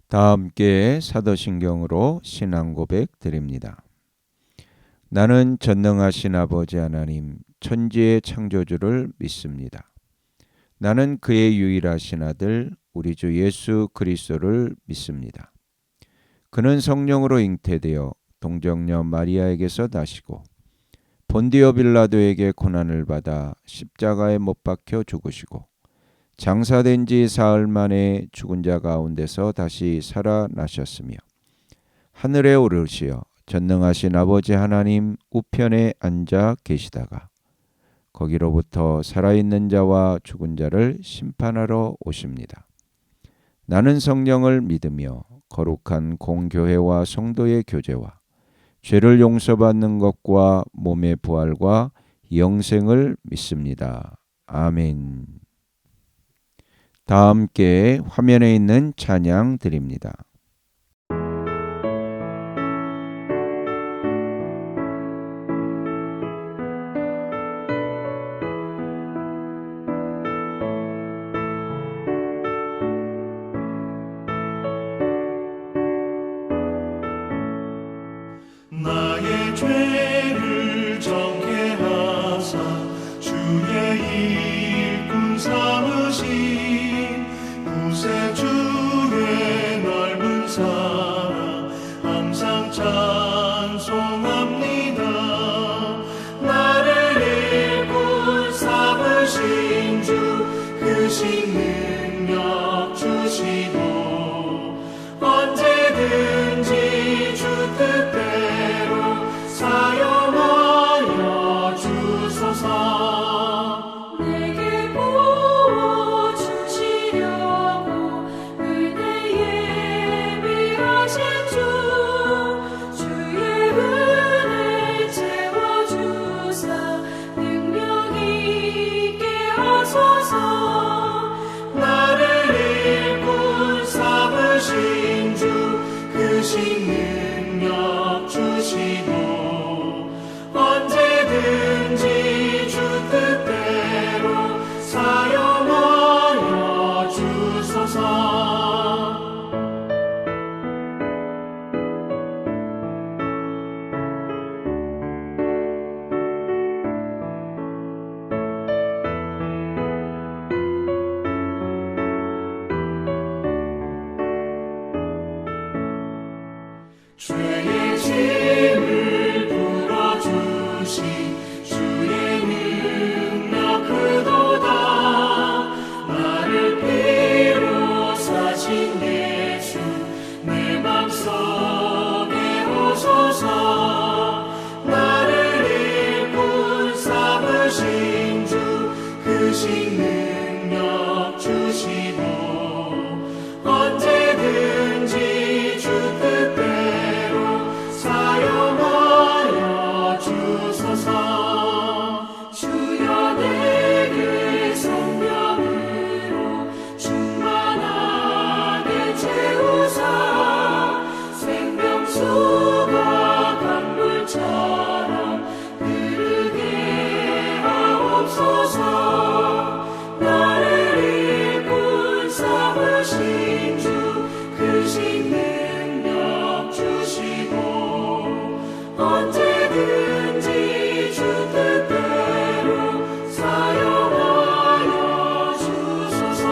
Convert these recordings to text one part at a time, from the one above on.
다 함께 사도신경으로 신앙 고백 드립니다. 나는 전능하신 아버지 하나님 천지의 창조주를 믿습니다. 나는 그의 유일하신 아들 우리 주 예수 그리스도를 믿습니다. 그는 성령으로 잉태되어 동정녀 마리아에게서 나시고 본디오 빌라도에게 고난을 받아 십자가에 못 박혀 죽으시고 장사된 지 사흘 만에 죽은 자 가운데서 다시 살아나셨으며 하늘에 오르시어 전능하신 아버지 하나님 우편에 앉아 계시다가 거기로부터 살아있는 자와 죽은 자를 심판하러 오십니다. 나는 성령을 믿으며 거룩한 공교회와 성도의 교제와 죄를 용서받는 것과 몸의 부활과 영생을 믿습니다. 아멘. 다 함께 화면에 있는 찬양 드립니다. 나의 죄를 정케 하사 주의 일꾼 삼으신 구세주의 넓은 사랑 항상 찬송합니다. 나를 일꾼 삼으신 주 크신 능력 주시고 언제든지 주 뜻대로 사용하여 주소서. 내게 부어주시려고 은혜 예비하신 주의 은혜 채워주사 능력 있게 하소서. 나를 일꾼 삼으신 주 크신 능력 주시고 언제든지 주 뜻대로 사용하여 주소서. 죄의 짐을 풀어주신 주의 능력 크도다. 나를 피로 사신 예수 내 맘속에 오소서. 나를 일꾼 삼으신 주 크신 능력 주시고 언제든지 주 뜻대로 사용하여 주소서. 주여 내게 성령으로 충만하게 채우사 생명수가 강물처럼 흐르게 하옵소서. 나를 일꾼 삼으신 주 크신 능력 주시고 언제든지 주 뜻대로 사용하여 주소서.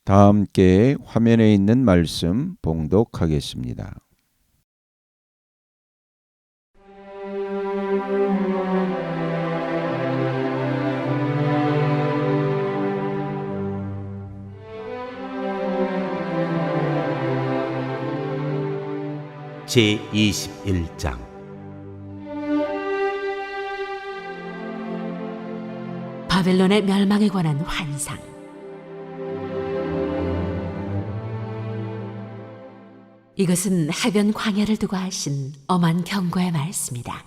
다 함께 화면에 있는 말씀 봉독하겠습니다. 제21장 바벨론의 멸망에 관한 환상. 이것은 해변 광야를 두고 하신 엄한 경고의 말씀이다.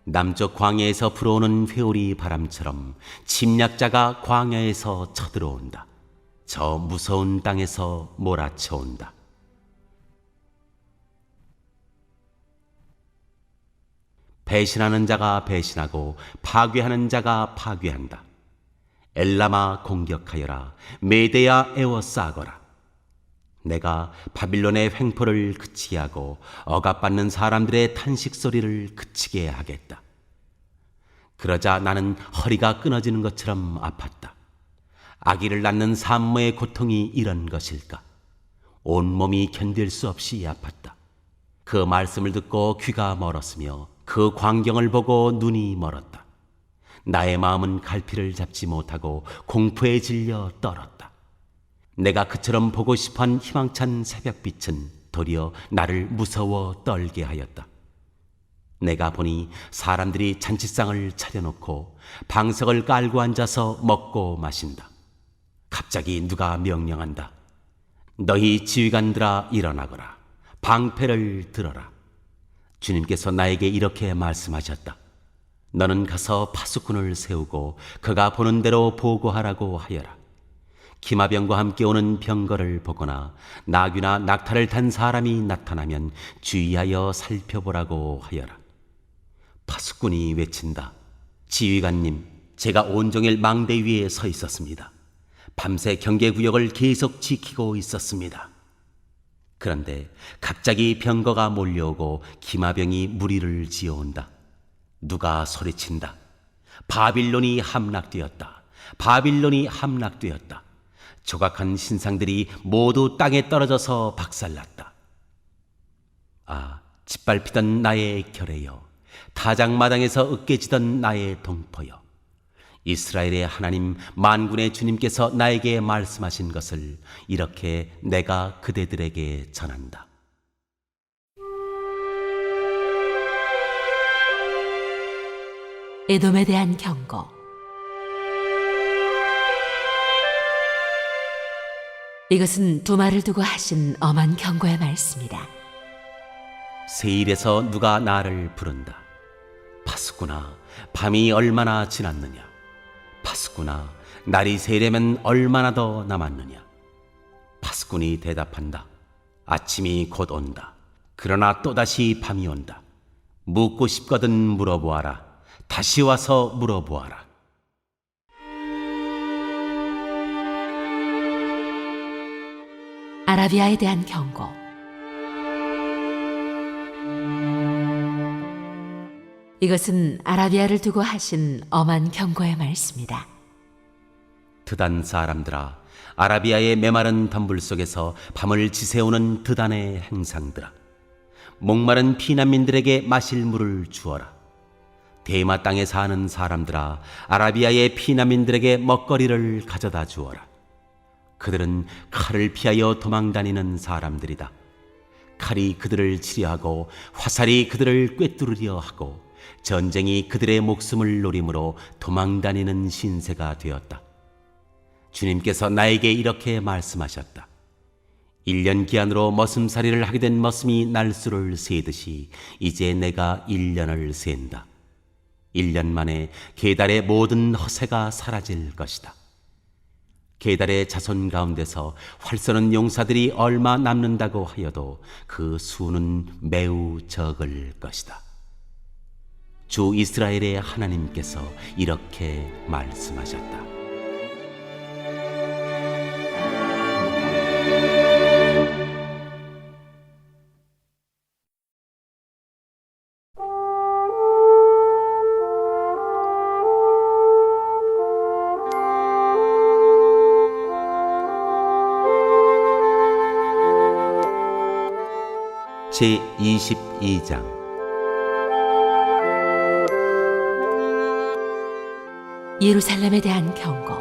남쪽 광야에서 불어오는 회오리 바람처럼 침략자가 광야에서 쳐들어온다. 저 무서운 땅에서 몰아쳐온다. 배신하는 자가 배신하고 파괴하는 자가 파괴한다. 엘람아 공격하여라. 메대야 에워싸거라. 내가 바빌론의 횡포를 그치게 하고 억압받는 사람들의 탄식 소리를 그치게 하겠다. 그러자 나는 허리가 끊어지는 것처럼 아팠다. 아기를 낳는 산모의 고통이 이런 것일까? 온몸이 견딜 수 없이 아팠다. 그 말씀을 듣고 귀가 멀었으며 그 광경을 보고 눈이 멀었다. 나의 마음은 갈피를 잡지 못하고 공포에 질려 떨었다. 내가 그처럼 보고 싶어한 희망찬 새벽빛은 도리어 나를 무서워 떨게 하였다. 내가 보니 사람들이 잔치상을 차려놓고 방석을 깔고 앉아서 먹고 마신다. 갑자기 누가 명령한다. 너희 지휘관들아 일어나거라. 방패를 들어라. 주님께서 나에게 이렇게 말씀하셨다. 너는 가서 파수꾼을 세우고 그가 보는 대로 보고하라고 하여라. 기마병과 함께 오는 병거를 보거나 나귀나 낙타를 탄 사람이 나타나면 주의하여 살펴보라고 하여라. 파수꾼이 외친다. 지휘관님, 제가 온종일 망대 위에 서 있었습니다. 밤새 경계구역을 계속 지키고 있었습니다. 그런데 갑자기 병거가 몰려오고 기마병이 무리를 지어온다. 누가 소리친다. 바빌론이 함락되었다. 바빌론이 함락되었다. 조각한 신상들이 모두 땅에 떨어져서 박살났다. 아, 짓밟히던 나의 결의여, 타작마당에서 으깨지던 나의 동포여, 이스라엘의 하나님 만군의 주님께서 나에게 말씀하신 것을 이렇게 내가 그대들에게 전한다. 에돔에 대한 경고. 이것은 두말을 두고 하신 엄한 경고의 말씀이다. 세일에서 누가 나를 부른다. 파수꾼아, 밤이 얼마나 지났느냐. 파수꾼아, 날이 새려면 얼마나 더 남았느냐. 파수꾼이 대답한다. 아침이 곧 온다. 그러나 또다시 밤이 온다. 묻고 싶거든 물어보아라. 다시 와서 물어보아라. 아라비아에 대한 경고. 이것은 아라비아를 두고 하신 엄한 경고의 말씀이다. 드단 사람들아, 아라비아의 메마른 덤불 속에서 밤을 지새우는 드단의 행상들아, 목마른 피난민들에게 마실 물을 주어라. 대마 땅에 사는 사람들아, 아라비아의 피난민들에게 먹거리를 가져다 주어라. 그들은 칼을 피하여 도망다니는 사람들이다. 칼이 그들을 치려하고 화살이 그들을 꿰뚫으려 하고 전쟁이 그들의 목숨을 노림으로 도망다니는 신세가 되었다. 주님께서 나에게 이렇게 말씀하셨다. 1년 기한으로 머슴살이를 하게 된 머슴이 날수를 세듯이 이제 내가 1년을 센다. 1년 만에 게달의 모든 허세가 사라질 것이다. 게달의 자손 가운데서 활 쏘는 용사들이 얼마 남는다고 하여도 그 수는 매우 적을 것이다. 주 이스라엘의 하나님께서 이렇게 말씀하셨다. 제22장. 예루살렘에 대한 경고.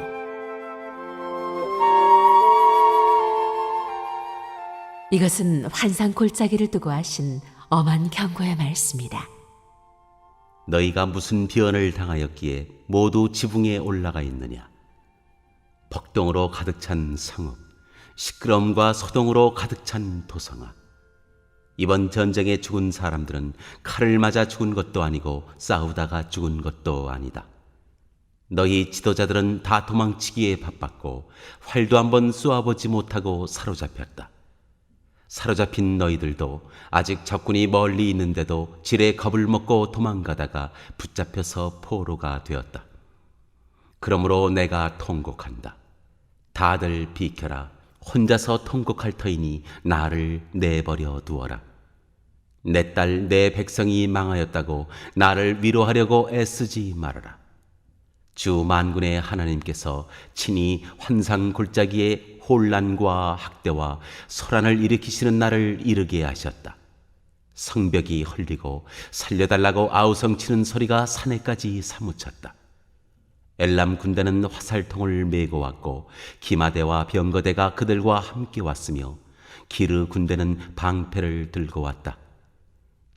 이것은 환상 골짜기를 두고 하신 엄한 경고의 말씀이다. 너희가 무슨 비언을 당하였기에 모두 지붕에 올라가 있느냐. 폭동으로 가득 찬 성읍, 시끄러움과 소동으로 가득 찬 도성아. 이번 전쟁에 죽은 사람들은 칼을 맞아 죽은 것도 아니고 싸우다가 죽은 것도 아니다. 너희 지도자들은 다 도망치기에 바빴고 활도 한번 쏘아보지 못하고 사로잡혔다. 사로잡힌 너희들도 아직 적군이 멀리 있는데도 지레 겁을 먹고 도망가다가 붙잡혀서 포로가 되었다. 그러므로 내가 통곡한다. 다들 비켜라. 혼자서 통곡할 터이니 나를 내버려 두어라. 내 딸, 내 백성이 망하였다고 나를 위로하려고 애쓰지 말아라. 주 만군의 하나님께서 친히 환상 골짜기에 혼란과 학대와 소란을 일으키시는 날을 이르게 하셨다. 성벽이 헐리고 살려달라고 아우성치는 소리가 산에까지 사무쳤다. 엘람 군대는 화살통을 메고 왔고 기마대와 병거대가 그들과 함께 왔으며 기르 군대는 방패를 들고 왔다.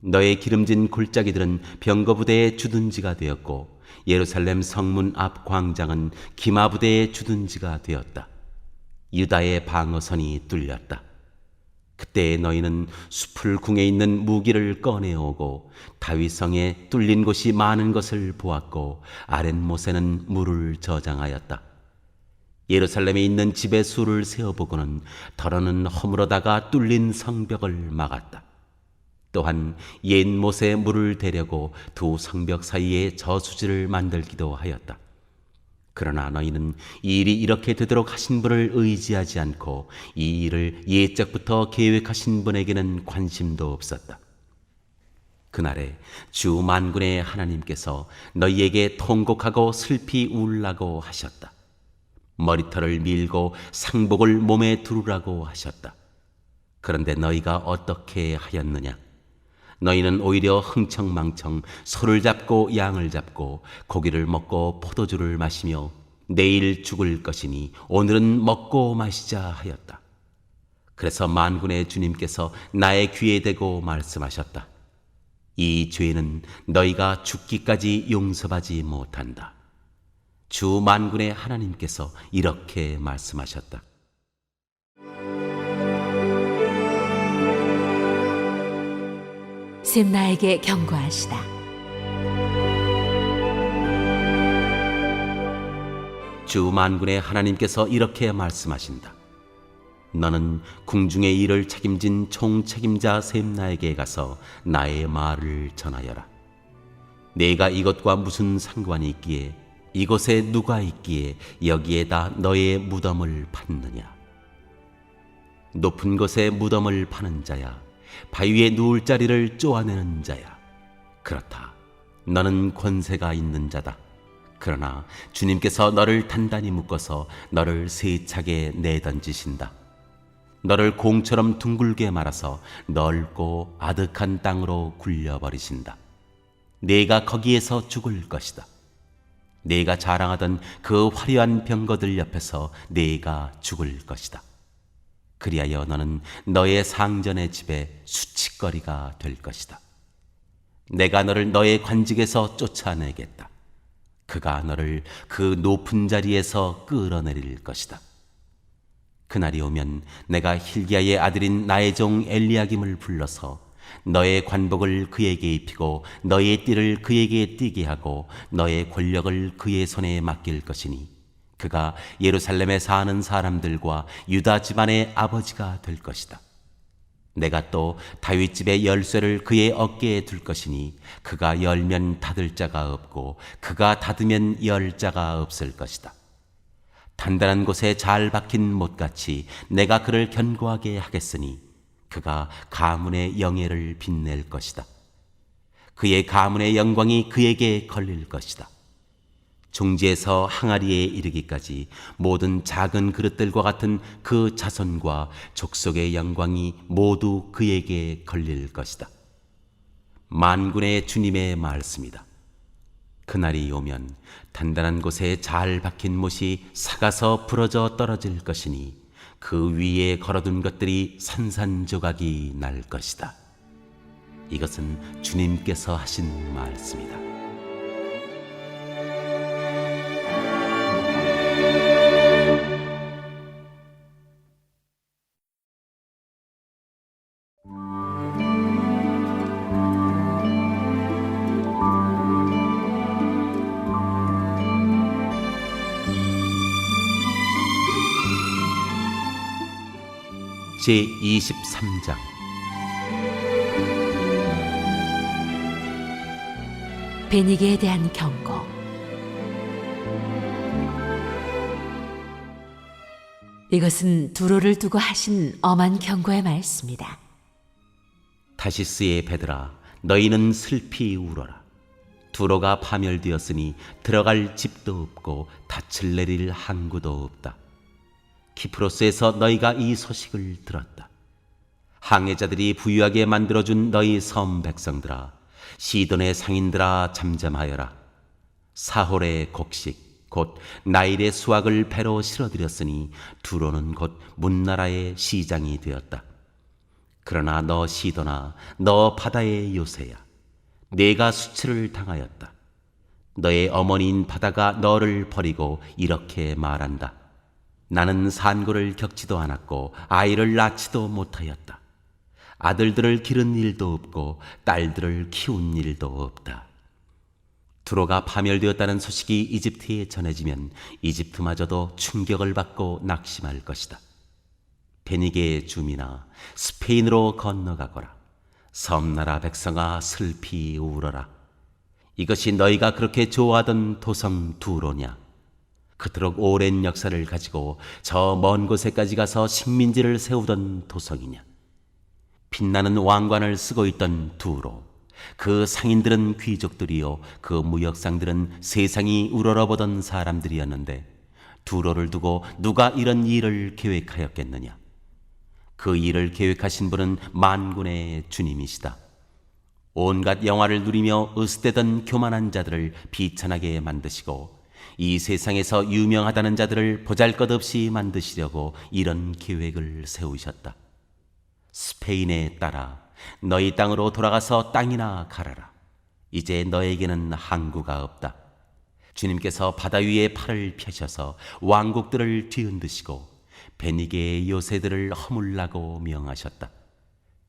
너의 기름진 골짜기들은 병거부대의 주둔지가 되었고 예루살렘 성문 앞 광장은 기마부대의 주둔지가 되었다. 유다의 방어선이 뚫렸다. 그때 너희는 숲을 궁에 있는 무기를 꺼내오고 다윗성에 뚫린 곳이 많은 것을 보았고 아랫못에는 물을 저장하였다. 예루살렘에 있는 집의 수를 세어보고는 더러는 허물어다가 뚫린 성벽을 막았다. 또한 옛못에 물을 대려고 두 성벽 사이에 저수지를 만들기도 하였다. 그러나 너희는 이 일이 이렇게 되도록 하신 분을 의지하지 않고 이 일을 옛적부터 계획하신 분에게는 관심도 없었다. 그날에 주 만군의 하나님께서 너희에게 통곡하고 슬피 울라고 하셨다. 머리털을 밀고 상복을 몸에 두르라고 하셨다. 그런데 너희가 어떻게 하였느냐? 너희는 오히려 흥청망청 소를 잡고 양을 잡고 고기를 먹고 포도주를 마시며 내일 죽을 것이니 오늘은 먹고 마시자 하였다. 그래서 만군의 주님께서 나의 귀에 대고 말씀하셨다. 이 죄는 너희가 죽기까지 용서하지 못한다. 주 만군의 하나님께서 이렇게 말씀하셨다. 셈나에게 경고하시다. 주 만군의 하나님께서 이렇게 말씀하신다. 너는 궁중의 일을 책임진 총책임자 셈나에게 가서 나의 말을 전하여라. 내가 이것과 무슨 상관이 있기에 이곳에 누가 있기에 여기에다 너의 무덤을 팠느냐. 높은 곳에 무덤을 파는 자야, 바위에 누울 자리를 쪼아내는 자야. 그렇다. 너는 권세가 있는 자다. 그러나 주님께서 너를 단단히 묶어서 너를 세차게 내던지신다. 너를 공처럼 둥글게 말아서 넓고 아득한 땅으로 굴려버리신다. 네가 거기에서 죽을 것이다. 네가 자랑하던 그 화려한 병거들 옆에서 네가 죽을 것이다. 그리하여 너는 너의 상전의 집에 수치거리가 될 것이다. 내가 너를 너의 관직에서 쫓아내겠다. 그가 너를 그 높은 자리에서 끌어내릴 것이다. 그날이 오면 내가 hil기야의 아들인 나의 종 엘리야김을 불러서 너의 관복을 그에게 입히고 너의 띠를 그에게 띠게 하고 너의 권력을 그의 손에 맡길 것이니 그가 예루살렘에 사는 사람들과 유다 집안의 아버지가 될 것이다. 내가 또 다윗 집의 열쇠를 그의 어깨에 둘 것이니 그가 열면 닫을 자가 없고 그가 닫으면 열 자가 없을 것이다. 단단한 곳에 잘 박힌 못같이 내가 그를 견고하게 하겠으니 그가 가문의 영예를 빛낼 것이다. 그의 가문의 영광이 그에게 걸릴 것이다. 종지에서 항아리에 이르기까지 모든 작은 그릇들과 같은 그 자손과 족속의 영광이 모두 그에게 걸릴 것이다. 만군의 주님의 말씀이다. 그날이 오면 단단한 곳에 잘 박힌 못이 삭아서 부러져 떨어질 것이니 그 위에 걸어둔 것들이 산산조각이 날 것이다. 이것은 주님께서 하신 말씀이다. 제23장 베니게에 대한 경고. 이것은 두로를 두고 하신 엄한 경고의 말씀이다. 다시스의 베드라, 너희는 슬피 울어라. 두로가 파멸되었으니 들어갈 집도 없고 닻을 내릴 항구도 없다. 키프로스에서 너희가 이 소식을 들었다. 항해자들이 부유하게 만들어준 너희 섬 백성들아, 시돈의 상인들아 잠잠하여라. 사홀의 곡식 곧 나일의 수확을 배로 실어들였으니 두로는 곧 문나라의 시장이 되었다. 그러나 너 시돈아, 너 바다의 요새야. 내가 수치를 당하였다. 너의 어머니인 바다가 너를 버리고 이렇게 말한다. 나는 산고를 겪지도 않았고 아이를 낳지도 못하였다. 아들들을 기른 일도 없고 딸들을 키운 일도 없다. 두로가 파멸되었다는 소식이 이집트에 전해지면 이집트마저도 충격을 받고 낙심할 것이다. 베니게의 주민아, 스페인으로 건너가거라. 섬나라 백성아, 슬피 울어라. 이것이 너희가 그렇게 좋아하던 도성 두로냐? 그토록 오랜 역사를 가지고 저 먼 곳에까지 가서 식민지를 세우던 도성이냐? 빛나는 왕관을 쓰고 있던 두로, 그 상인들은 귀족들이요 그 무역상들은 세상이 우러러보던 사람들이었는데 두로를 두고 누가 이런 일을 계획하였겠느냐? 그 일을 계획하신 분은 만군의 주님이시다. 온갖 영화를 누리며 으스대던 교만한 자들을 비천하게 만드시고 이 세상에서 유명하다는 자들을 보잘것없이 만드시려고 이런 계획을 세우셨다. 스페인의 딸아, 너희 땅으로 돌아가서 땅이나 갈아라. 이제 너에게는 항구가 없다. 주님께서 바다 위에 팔을 펴셔서 왕국들을 뒤흔드시고 베니게의 요새들을 허물라고 명하셨다.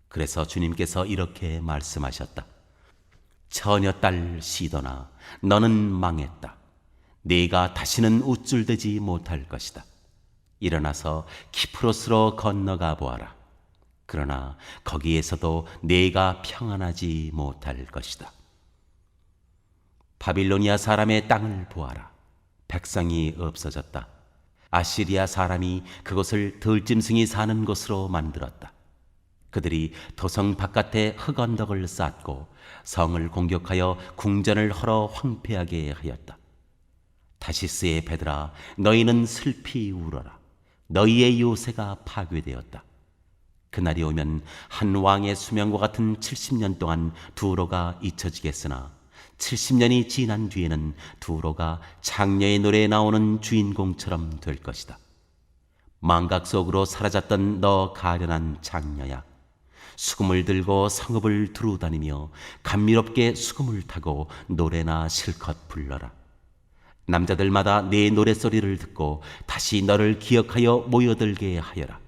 그래서 주님께서 이렇게 말씀하셨다. 처녀딸 시도나, 너는 망했다. 네가 다시는 우쭐대지 못할 것이다. 일어나서 키프로스로 건너가 보아라. 그러나 거기에서도 네가 평안하지 못할 것이다. 바빌로니아 사람의 땅을 보아라. 백성이 없어졌다. 아시리아 사람이 그곳을 들짐승이 사는 곳으로 만들었다. 그들이 도성 바깥에 흙언덕을 쌓고 성을 공격하여 궁전을 헐어 황폐하게 하였다. 다시스의 베드라, 너희는 슬피 울어라. 너희의 요새가 파괴되었다. 그날이 오면 한 왕의 수명과 같은 70년 동안 두로가 잊혀지겠으나 70년이 지난 뒤에는 두로가 장녀의 노래에 나오는 주인공처럼 될 것이다. 망각 속으로 사라졌던 너 가련한 장녀야, 수금을 들고 성읍을 두루다니며 감미롭게 수금을 타고 노래나 실컷 불러라. 남자들마다 내 노랫소리를 듣고 다시 너를 기억하여 모여들게 하여라.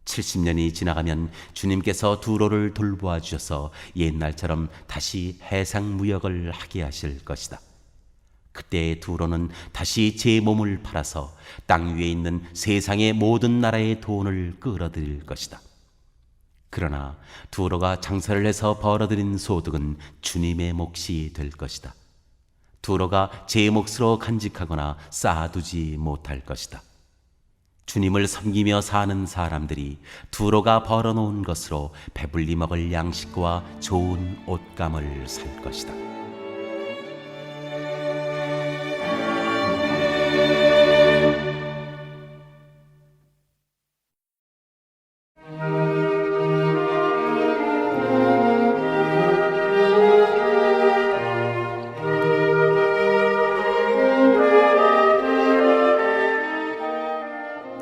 70년이 지나가면 주님께서 두로를 돌보아 주셔서 옛날처럼 다시 해상 무역을 하게 하실 것이다. 그때 두로는 다시 제 몸을 팔아서 땅 위에 있는 세상의 모든 나라의 돈을 끌어들일 것이다. 그러나 두로가 장사를 해서 벌어들인 소득은 주님의 몫이 될 것이다. 두로가 제 몫으로 간직하거나 쌓아두지 못할 것이다. 주님을 섬기며 사는 사람들이 두로가 벌어놓은 것으로 배불리 먹을 양식과 좋은 옷감을 살 것이다.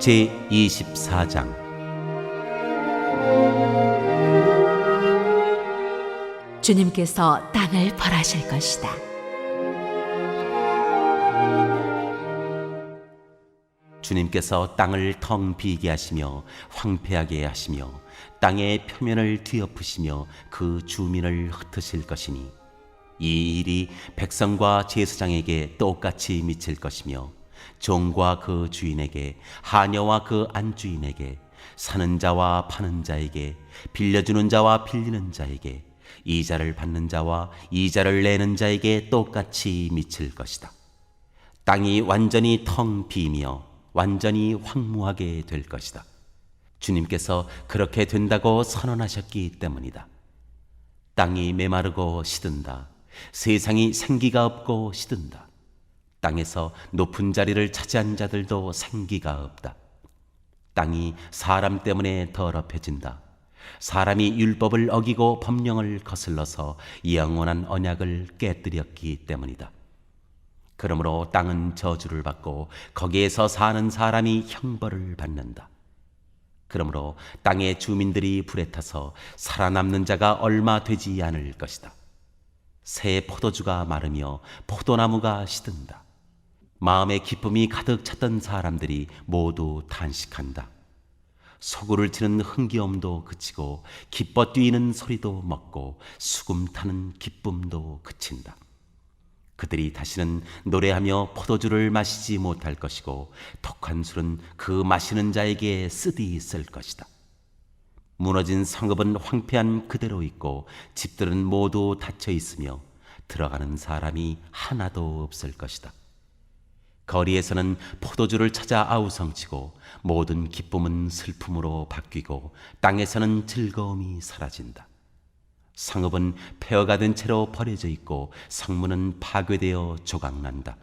제24장 주님께서 땅을 벌하실 것이다. 주님께서 땅을 텅 비게 하시며 황폐하게 하시며 땅의 표면을 뒤엎으시며 그 주민을 흩으실 것이니 이 일이 백성과 제사장에게 똑같이 미칠 것이며 종과 그 주인에게, 하녀와 그 안주인에게, 사는 자와 파는 자에게, 빌려주는 자와 빌리는 자에게, 이자를 받는 자와 이자를 내는 자에게 똑같이 미칠 것이다. 땅이 완전히 텅 비며 완전히 황무하게 될 것이다. 주님께서 그렇게 된다고 선언하셨기 때문이다. 땅이 메마르고 시든다. 세상이 생기가 없고 시든다. 땅에서 높은 자리를 차지한 자들도 생기가 없다. 땅이 사람 때문에 더럽혀진다. 사람이 율법을 어기고 법령을 거슬러서 영원한 언약을 깨뜨렸기 때문이다. 그러므로 땅은 저주를 받고 거기에서 사는 사람이 형벌을 받는다. 그러므로 땅의 주민들이 불에 타서 살아남는 자가 얼마 되지 않을 것이다. 새 포도주가 마르며 포도나무가 시든다. 마음의 기쁨이 가득 찼던 사람들이 모두 탄식한다. 소구를 치는 흥겨움도 그치고 기뻐 뛰는 소리도 멎고 수금 타는 기쁨도 그친다. 그들이 다시는 노래하며 포도주를 마시지 못할 것이고 독한 술은 그 마시는 자에게 쓰디 있을 것이다. 무너진 성읍은 황폐한 그대로 있고 집들은 모두 닫혀 있으며 들어가는 사람이 하나도 없을 것이다. 거리에서는 포도주를 찾아 아우성치고 모든 기쁨은 슬픔으로 바뀌고 땅에서는 즐거움이 사라진다. 성읍은 폐허가 된 채로 버려져 있고 성문은 파괴되어 조각난다.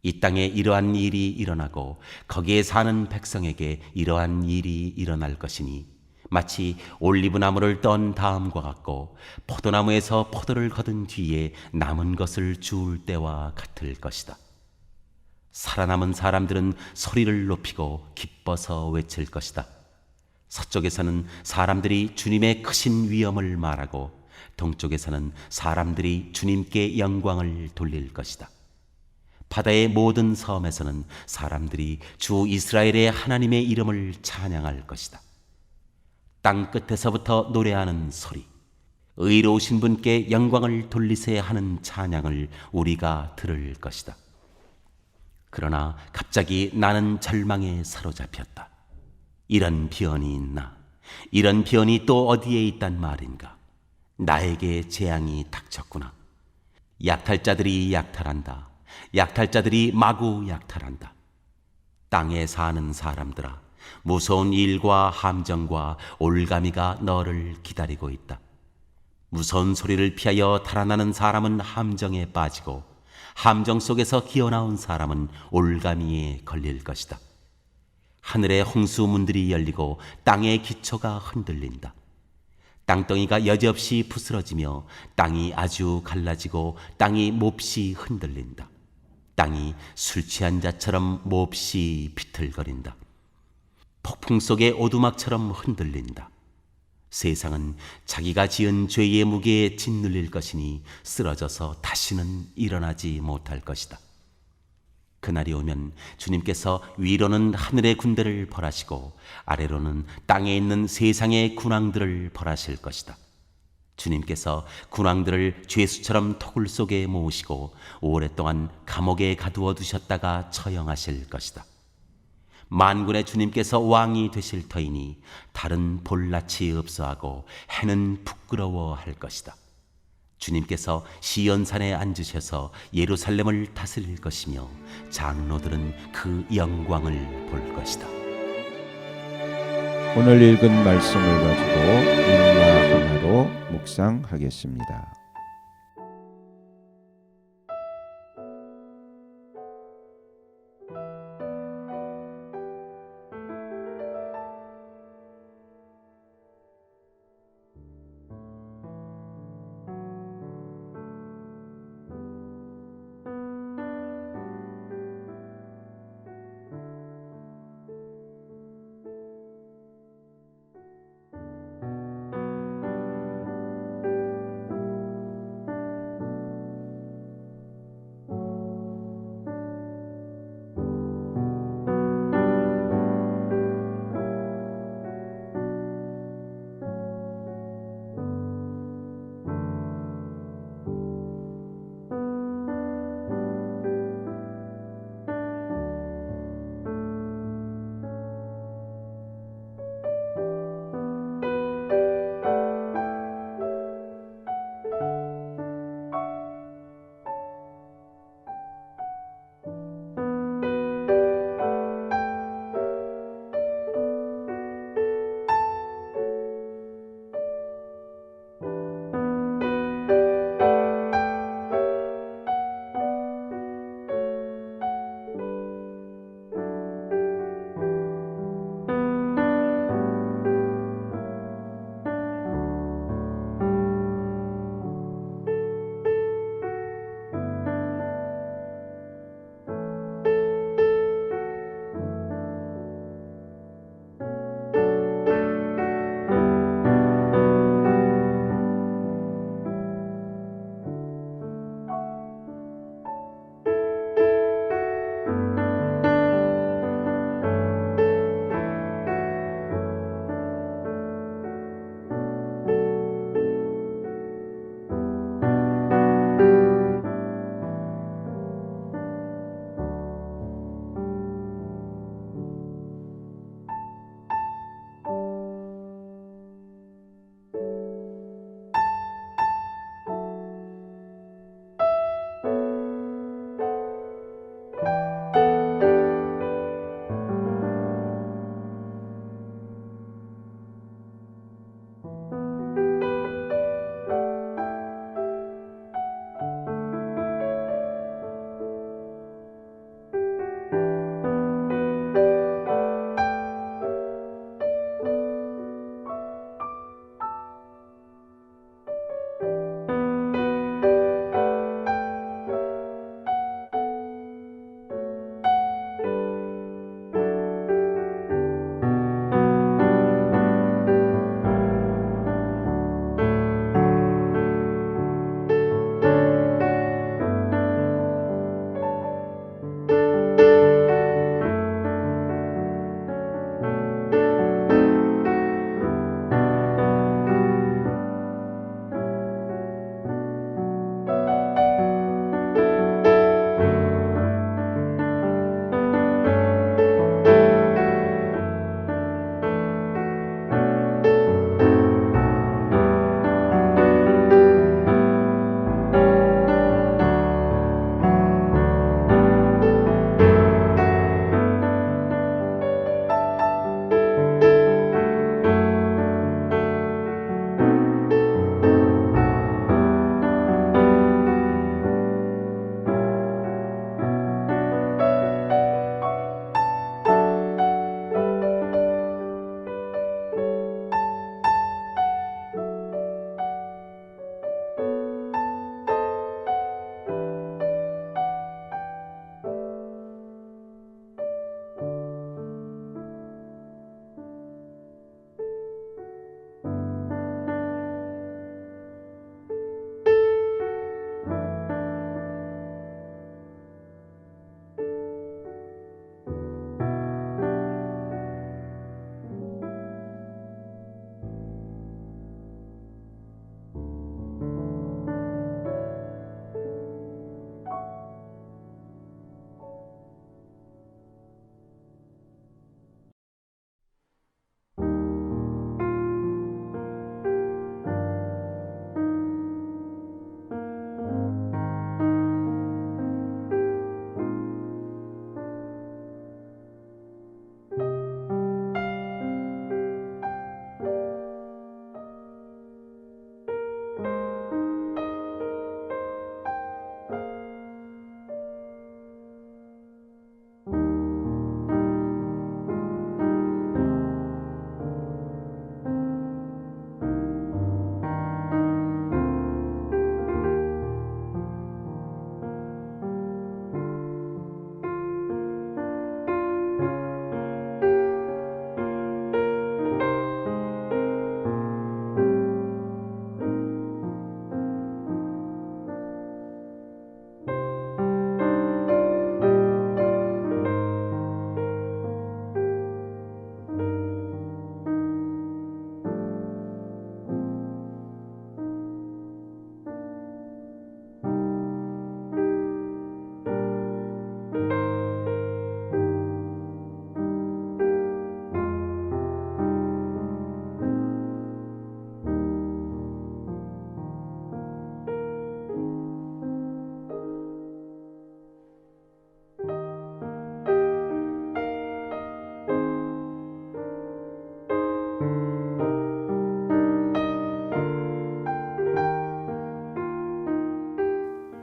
이 땅에 이러한 일이 일어나고 거기에 사는 백성에게 이러한 일이 일어날 것이니 마치 올리브나무를 떤 다음과 같고 포도나무에서 포도를 거둔 뒤에 남은 것을 주울 때와 같을 것이다. 살아남은 사람들은 소리를 높이고 기뻐서 외칠 것이다. 서쪽에서는 사람들이 주님의 크신 위엄을 말하고 동쪽에서는 사람들이 주님께 영광을 돌릴 것이다. 바다의 모든 섬에서는 사람들이 주 이스라엘의 하나님의 이름을 찬양할 것이다. 땅 끝에서부터 노래하는 소리, 의로우신 분께 영광을 돌리세 하는 찬양을 우리가 들을 것이다. 그러나 갑자기 나는 절망에 사로잡혔다. 이런 비언이 있나? 이런 비언이 또 어디에 있단 말인가? 나에게 재앙이 닥쳤구나. 약탈자들이 약탈한다. 약탈자들이 마구 약탈한다. 땅에 사는 사람들아, 무서운 일과 함정과 올가미가 너를 기다리고 있다. 무서운 소리를 피하여 달아나는 사람은 함정에 빠지고 함정 속에서 기어나온 사람은 올가미에 걸릴 것이다. 하늘의 홍수문들이 열리고 땅의 기초가 흔들린다. 땅덩이가 여지없이 부스러지며 땅이 아주 갈라지고 땅이 몹시 흔들린다. 땅이 술 취한 자처럼 몹시 비틀거린다. 폭풍 속의 오두막처럼 흔들린다. 세상은 자기가 지은 죄의 무게에 짓눌릴 것이니 쓰러져서 다시는 일어나지 못할 것이다. 그날이 오면 주님께서 위로는 하늘의 군대를 벌하시고 아래로는 땅에 있는 세상의 군왕들을 벌하실 것이다. 주님께서 군왕들을 죄수처럼 토굴 속에 모으시고 오랫동안 감옥에 가두어 두셨다가 처형하실 것이다. 만군의 주님께서 왕이 되실 터이니 달은 볼낯이 없어하고 해는 부끄러워할 것이다. 주님께서 시온산에 앉으셔서 예루살렘을 다스릴 것이며 장로들은 그 영광을 볼 것이다. 오늘 읽은 말씀을 가지고 인마 하나로 묵상하겠습니다.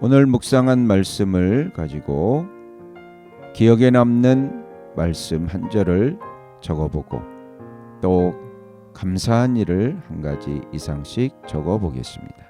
오늘 묵상한 말씀을 가지고 기억에 남는 말씀 한 절을 적어보고 또 감사한 일을 한 가지 이상씩 적어보겠습니다.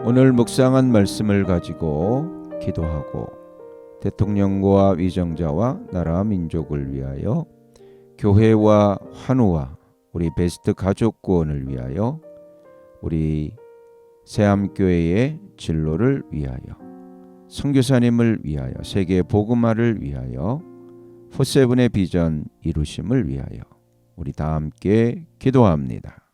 오늘 묵상한 말씀을 가지고 기도하고 대통령과 위정자와 나라 민족을 위하여 교회와 환우와 우리 베스트 가족 구원을 위하여 우리 새암교회의 진로를 위하여 선교사님을 위하여 세계 복음화를 위하여 포세븐의 비전 이루심을 위하여 우리 다 함께 기도합니다.